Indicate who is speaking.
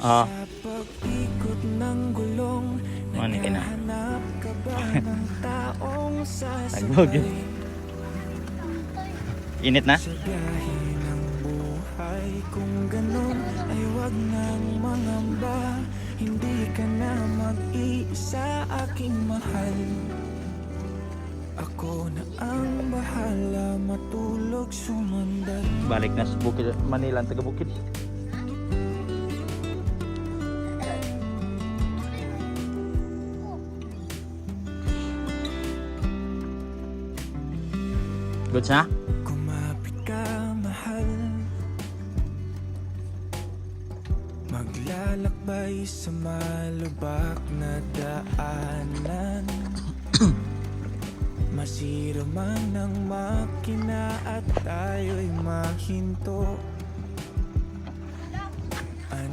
Speaker 1: Ah,
Speaker 2: Sa pag-ikot ng gulong,
Speaker 1: ano ka na?
Speaker 2: naghahanap ka ba ng taong
Speaker 1: Tagbog yun.
Speaker 2: sasabay
Speaker 1: Init na?
Speaker 2: sa biyahe ng buhay? Kung ganon ay wag nang mangamba, hindi ka na mag-iisa aking mahal. Ako na ang bahala, matulog sumandal.
Speaker 1: Balik na sa Bukid, Manila ang taga Bukid. Goods na?
Speaker 2: Kumapit ka, mahal. Maglalakbay sa malubak na daanan. Masira man ang makina at tayo'y mahinto.